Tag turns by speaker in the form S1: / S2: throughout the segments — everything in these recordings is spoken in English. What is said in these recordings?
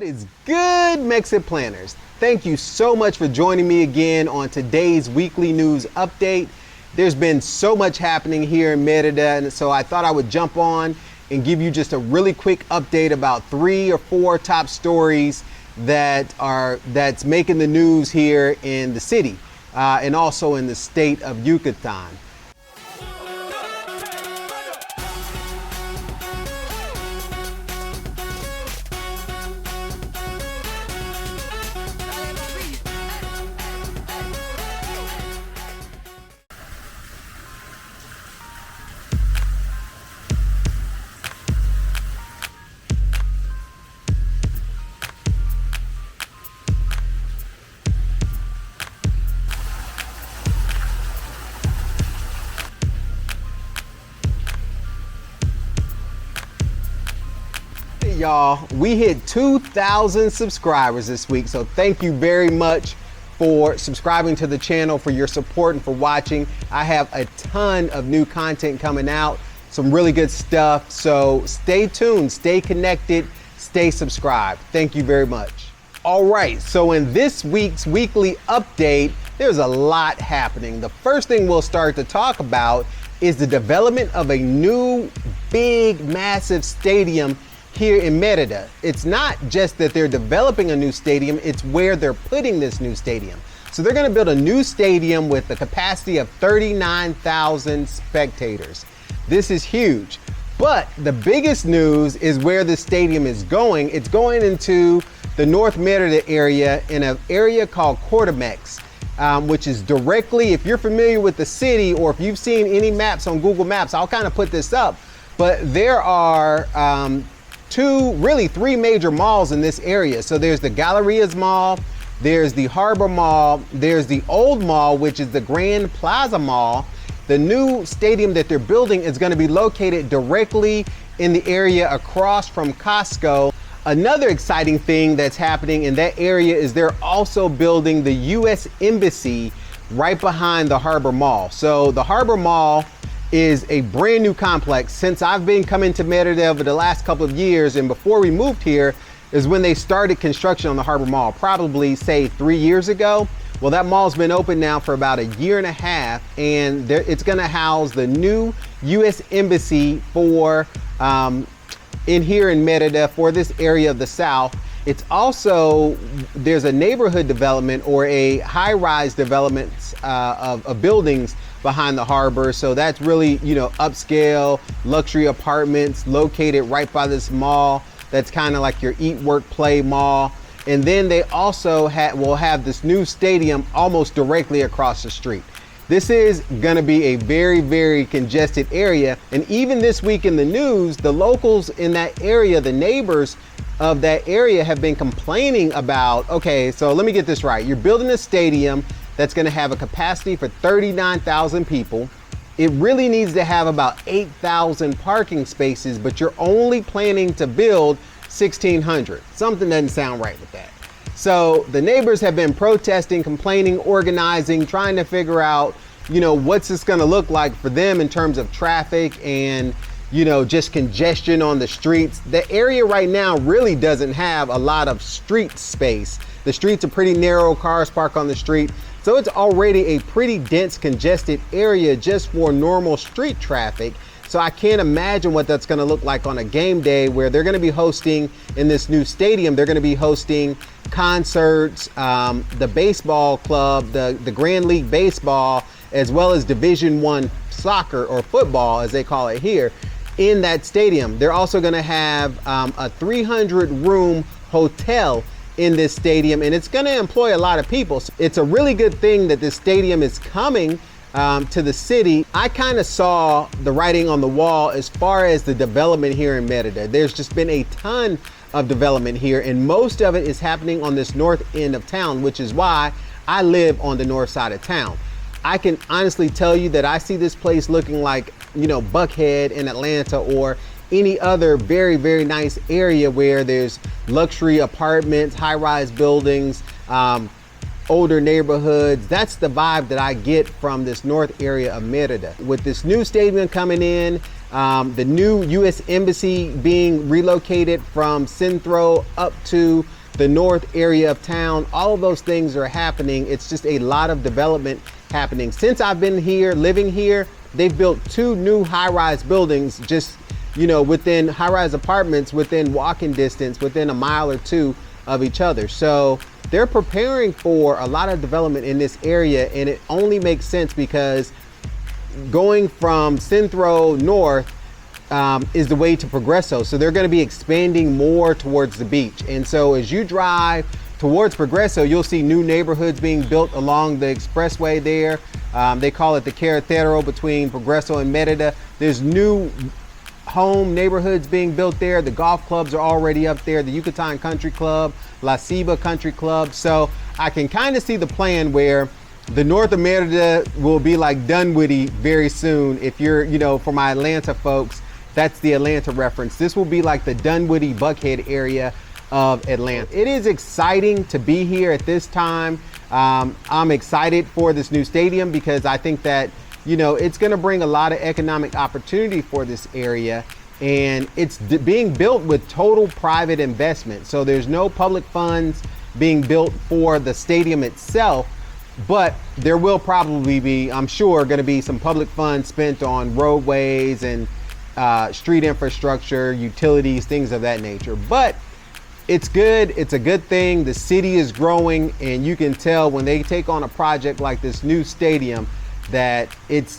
S1: What is good, Mexit planners? Thank you so much for joining me again on today's weekly news update. There's been so much happening here in Merida, and so I thought I would jump on and give you just a really quick update about 3 or 4 top stories that's making the news here in the city and also in the state of Yucatan. Y'all, we hit 2,000 subscribers this week, so thank you very much for subscribing to the channel, for your support, and for watching. I have a ton of new content coming out, some really good stuff, so stay tuned, stay connected, stay subscribed. Thank you very much. All right, so in this week's weekly update, there's a lot happening. The first thing we'll start to talk about is the development of a new, big, massive stadium here in Merida. It's not just that they're developing a new stadium, it's where they're putting this new stadium. So they're gonna build a new stadium with a capacity of 39,000 spectators. This is huge. But the biggest news is where the stadium is going. It's going into the North Merida area in an area called Cordamex, which is directly, if you're familiar with the city or if you've seen any maps on Google Maps, I'll kind of put this up, but there are really three major malls in this area. So there's the Gallerias Mall, there's the Harbor Mall, there's the Old Mall, which is the Grand Plaza Mall. The new stadium that they're building is going to be located directly in the area across from Costco. Another exciting thing that's happening in that area is they're also building the U.S. Embassy right behind the Harbor Mall. So the Harbor Mall is a brand new complex. Since I've been coming to Merida over the last couple of years, and before we moved here is when they started construction on the Harbor Mall, probably say 3 years ago. Well, that mall's been open now for about 1.5 years, and it's gonna house the new U.S. Embassy for in here in Merida for this area of the South. It's also, there's a neighborhood development or a high-rise development of buildings behind the harbor. So that's really, upscale luxury apartments located right by this mall. That's kind of like your eat, work, play mall. And then they also will have this new stadium almost directly across the street. This is gonna be a very, very congested area. And even this week in the news, the locals in that area, the neighbors of that area have been complaining about, okay, so let me get this right. You're building a stadium that's gonna have a capacity for 39,000 people. It really needs to have about 8,000 parking spaces, but you're only planning to build 1,600. Something doesn't sound right with that. So the neighbors have been protesting, complaining, organizing, trying to figure out, what's this gonna look like for them in terms of traffic and, just congestion on the streets. The area right now really doesn't have a lot of street space. The streets are pretty narrow, cars park on the street. So it's already a pretty dense, congested area just for normal street traffic. So I can't imagine what that's gonna look like on a game day where they're gonna be hosting, in this new stadium, they're gonna be hosting concerts, the baseball club, the Grand League Baseball, as well as Division I soccer or football, as they call it here, in that stadium. They're also gonna have a 300-room hotel in this stadium, and it's going to employ a lot of people. So it's a really good thing that this stadium is coming to the city. I kind of saw the writing on the wall as far as the development here in Merida. There's just been a ton of development here, and most of it is happening on this north end of town, which is why I live on the north side of town. I can honestly tell you that I see this place looking like, Buckhead in Atlanta or any other very, very nice area where there's luxury apartments, high-rise buildings, older neighborhoods. That's the vibe that I get from this north area of Merida. With this new stadium coming in, The new U.S. Embassy being relocated from Centro up to the north area of town. All of those things are happening. It's just a lot of development happening. Since I've been here, living here, they've built 2 new high-rise buildings just, within high-rise apartments within walking distance, within a mile or 2 of each other. So they're preparing for a lot of development in this area, and it only makes sense because going from Centro north is the way to Progreso. So they're going to be expanding more towards the beach. And so as you drive towards Progreso, you'll see new neighborhoods being built along the expressway there. They call it the Carretero between Progreso and Merida. There's new home neighborhoods being built there. The golf clubs are already up there. The Yucatan Country Club, La Ceiba Country Club. So I can kind of see the plan where the north of Merida will be like Dunwoody very soon. If you're, for my Atlanta folks, that's the Atlanta reference. This will be like the Dunwoody Buckhead area of Atlanta. It is exciting to be here at this time. I'm excited for this new stadium because I think that, it's going to bring a lot of economic opportunity for this area, and it's being built with total private investment. So there's no public funds being built for the stadium itself. But there will probably be, I'm sure, going to be some public funds spent on roadways and street infrastructure, utilities, things of that nature. But it's good. It's a good thing. The city is growing, and you can tell when they take on a project like this new stadium that it's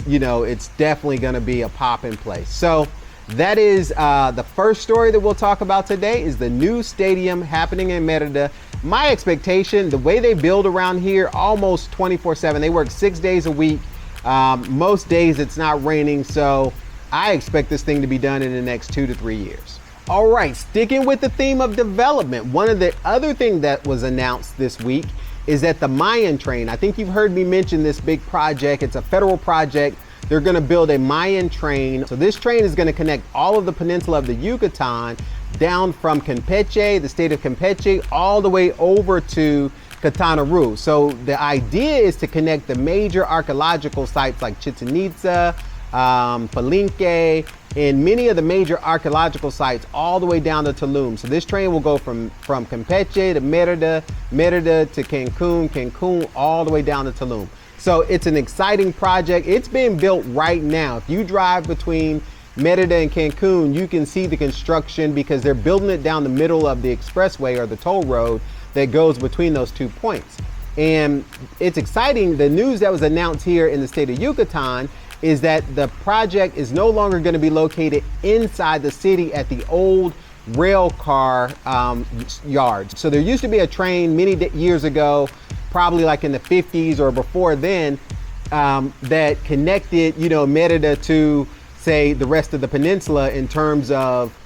S1: definitely going to be a pop-in place. So that is the first story that we'll talk about today is the new stadium happening in Merida. My expectation, the way they build around here, almost 24/7. They work 6 days a week. Most days it's not raining. So I expect this thing to be done in the next 2 to 3 years. All right, sticking with the theme of development. One of the other things that was announced this week is that the Mayan train, I think you've heard me mention this big project. It's a federal project. They're going to build a Mayan train. So this train is going to connect all of the peninsula of the Yucatan down from Campeche, the state of Campeche, all the way over to Quintana Roo. So the idea is to connect the major archaeological sites like Chichen Itza, Palenque, and many of the major archaeological sites all the way down to Tulum. So this train will go from Campeche to Merida, Merida to Cancun, Cancun all the way down to Tulum. So it's an exciting project. It's being built right now. If you drive between Merida and Cancun, you can see the construction because they're building it down the middle of the expressway or the toll road that goes between those 2 points. And it's exciting. The news that was announced here in the state of Yucatan is that the project is no longer going to be located inside the city at the old rail car yards. So there used to be a train many years ago, probably like in the 50s or before then, that connected, Merida to, say, the rest of the peninsula in terms of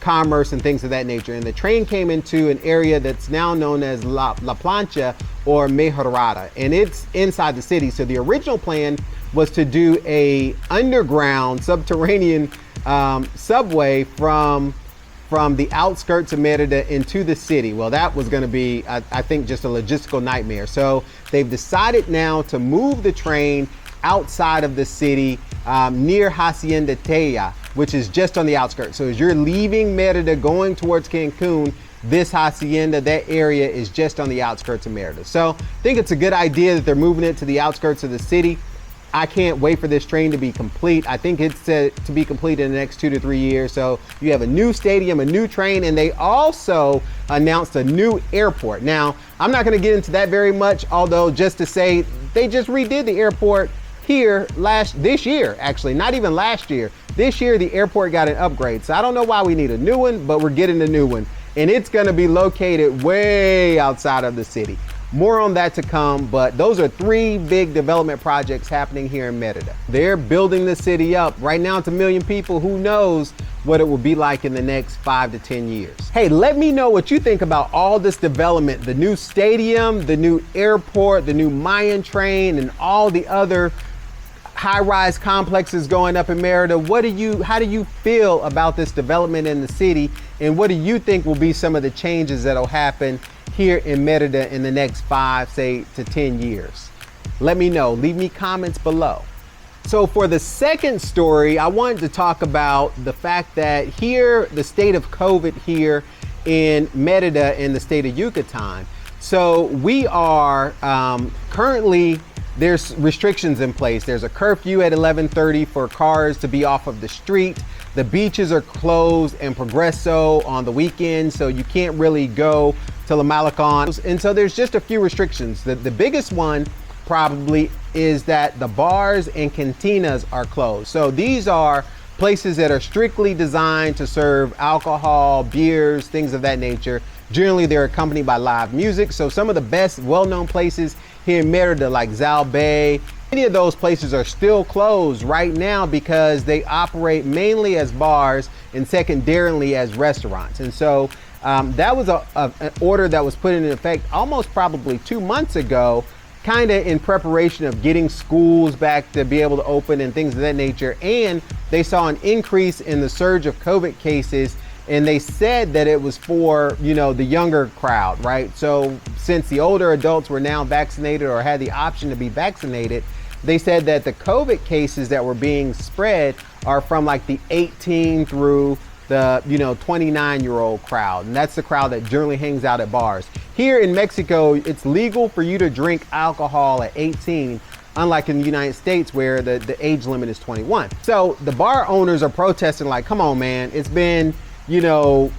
S1: commerce and things of that nature. And the train came into an area that's now known as La Plancha or Mejorada, and it's inside the city. So the original plan was to do a underground subterranean subway from the outskirts of Merida into the city. Well, that was going to be, I think, just a logistical nightmare. So they've decided now to move the train outside of the city near Hacienda Teya, which is just on the outskirts. So as you're leaving Merida going towards Cancun, this hacienda, that area is just on the outskirts of Merida. So I think it's a good idea that they're moving it to the outskirts of the city. I can't wait for this train to be complete. I think it's set to be complete in the next 2 to 3 years. So you have a new stadium, a new train, and they also announced a new airport. Now, I'm not going to get into that very much, although just to say they just redid the airport here this year, actually, not even last year. This year, the airport got an upgrade. So I don't know why we need a new one, but we're getting a new one. And it's going to be located way outside of the city. More on that to come, but those are 3 big development projects happening here in Merida. They're building the city up. Right now it's 1 million people. Who knows what it will be like in the next 5 to 10 years. Hey, let me know what you think about all this development, the new stadium, the new airport, the new Mayan train, and all the other high-rise complexes going up in Merida. How do you feel about this development in the city? And what do you think will be some of the changes that'll happen here in Merida in the next 5, say, to 10 years? Let me know. Leave me comments below. So for the second story, I wanted to talk about the fact that here, the state of COVID here in Merida in the state of Yucatan. So we are currently, there's restrictions in place. There's a curfew at 11:30 for cars to be off of the street. The beaches are closed and Progreso on the weekend, so you can't really go to La Malecon. And so there's just a few restrictions. The biggest one probably is that the bars and cantinas are closed. So these are places that are strictly designed to serve alcohol, beers, things of that nature. Generally, they're accompanied by live music. So some of the best well-known places here in Merida, like Zal Bay, many of those places are still closed right now because they operate mainly as bars and secondarily as restaurants. And so that was an order that was put into effect almost probably 2 months ago, kind of in preparation of getting schools back to be able to open and things of that nature. And they saw an increase in the surge of COVID cases, and they said that it was for, you know, the younger crowd, right? So since the older adults were now vaccinated or had the option to be vaccinated, they said that the COVID cases that were being spread are from like the 18 through the 29-year-old crowd. And that's the crowd that generally hangs out at bars. Here in Mexico, it's legal for you to drink alcohol at 18, unlike in the United States where the age limit is 21. So the bar owners are protesting like, come on, man, it's been,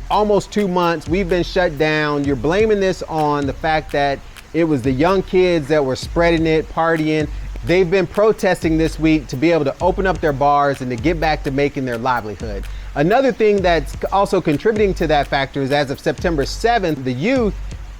S1: almost 2 months. We've been shut down. You're blaming this on the fact that it was the young kids that were spreading it, partying. They've been protesting this week to be able to open up their bars and to get back to making their livelihood. Another thing that's also contributing to that factor is as of September 7th, the youth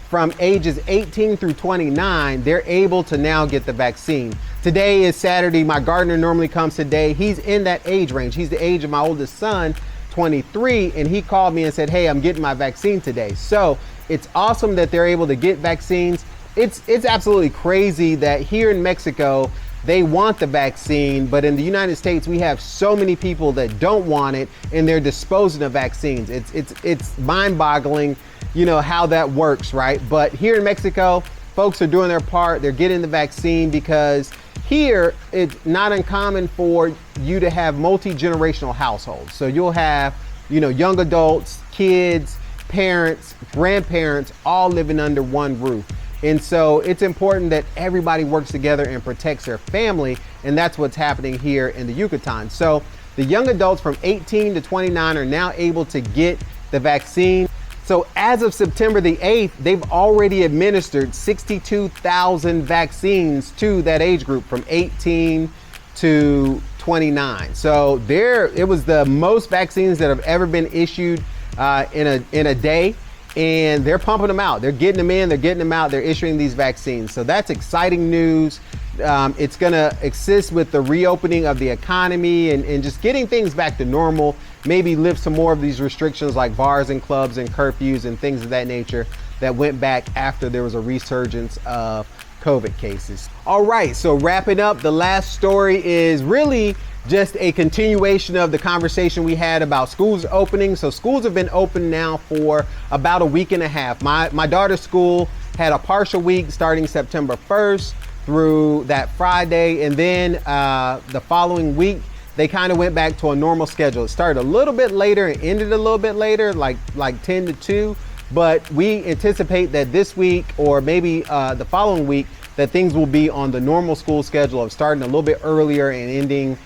S1: from ages 18 through 29, they're able to now get the vaccine. Today is Saturday. My gardener normally comes today. He's in that age range. He's the age of my oldest son, 23, and he called me and said, hey, I'm getting my vaccine today. So it's awesome that they're able to get vaccines. It's absolutely crazy that here in Mexico, they want the vaccine, but in the United States, we have so many people that don't want it and they're disposing of vaccines. It's mind-boggling, how that works, right? But here in Mexico, folks are doing their part. They're getting the vaccine because here it's not uncommon for you to have multi-generational households. So you'll have, young adults, kids, parents, grandparents, all living under one roof. And so it's important that everybody works together and protects their family. And that's what's happening here in the Yucatan. So the young adults from 18 to 29 are now able to get the vaccine. So as of September the 8th, they've already administered 62,000 vaccines to that age group from 18 to 29. So it was the most vaccines that have ever been issued in a day. And they're pumping them out. They're getting them in, they're getting them out, they're issuing these vaccines. So that's exciting news. It's gonna assist with the reopening of the economy and just getting things back to normal, maybe lift some more of these restrictions like bars and clubs and curfews and things of that nature that went back after there was a resurgence of COVID cases. All right, so wrapping up, the last story is really just a continuation of the conversation we had about schools opening. So schools have been open now for about a week and a half. My daughter's school had a partial week starting September 1st through that Friday. And then the following week, they kind of went back to a normal schedule. It started a little bit later and ended a little bit later, like 10 to 2. But we anticipate that this week or maybe the following week, that things will be on the normal school schedule of starting a little bit earlier and ending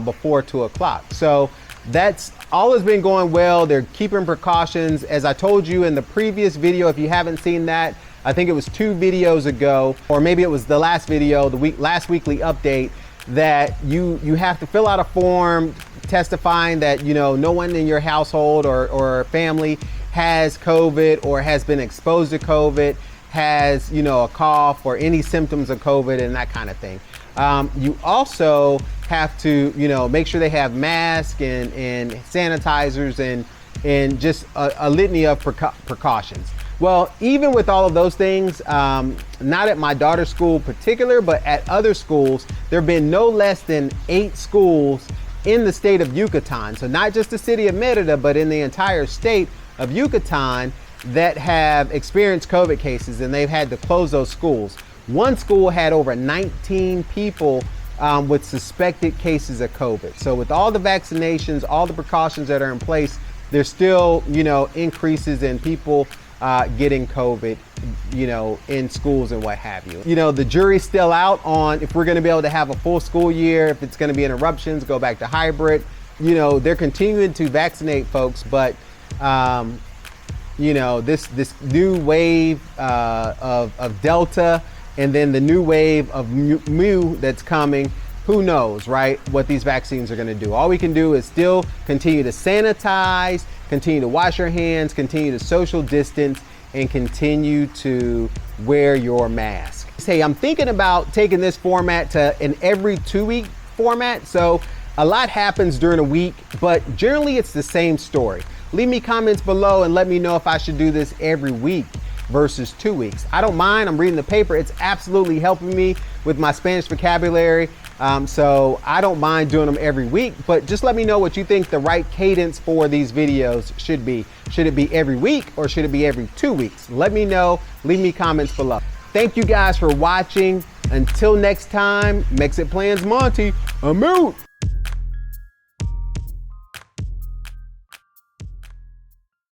S1: before 2 o'clock. So that's all has been going well. They're keeping precautions. As I told you in the previous video, if you haven't seen that, I think it was 2 videos ago, or maybe it was the last video, last weekly update, that you have to fill out a form testifying that no one in your household or family has COVID or has been exposed to COVID, has a cough or any symptoms of COVID and that kind of thing. You also have to make sure they have masks and sanitizers and just a litany of precautions. Well, even with all of those things, not at my daughter's school in particular, but at other schools, there have been no less than 8 schools in the state of Yucatan. So not just the city of Merida, but in the entire state of Yucatan that have experienced COVID cases, and they've had to close those schools. One school had over 19 people with suspected cases of COVID. So with all the vaccinations, all the precautions that are in place, there's still, increases in people getting COVID, in schools and what have you. The jury's still out on if we're going to be able to have a full school year, if it's going to be interruptions, go back to hybrid. They're continuing to vaccinate folks, but this new wave of Delta, and then the new wave of Mu that's coming, who knows, right, what these vaccines are going to do. All we can do is still continue to sanitize, continue to wash your hands, continue to social distance, and continue to wear your mask. Hey, I'm thinking about taking this format to an every 2-week format. So a lot happens during a week, but generally it's the same story. Leave me comments below and let me know if I should do this every week versus 2 weeks. I don't mind. I'm reading the paper. It's absolutely helping me with my Spanish vocabulary. So I don't mind doing them every week, but just let me know what you think the right cadence for these videos should be. Should it be every week or should it be every 2 weeks? Let me know. Leave me comments below. Thank you guys for watching. Until next time, MexitPlans Monty, I'm out.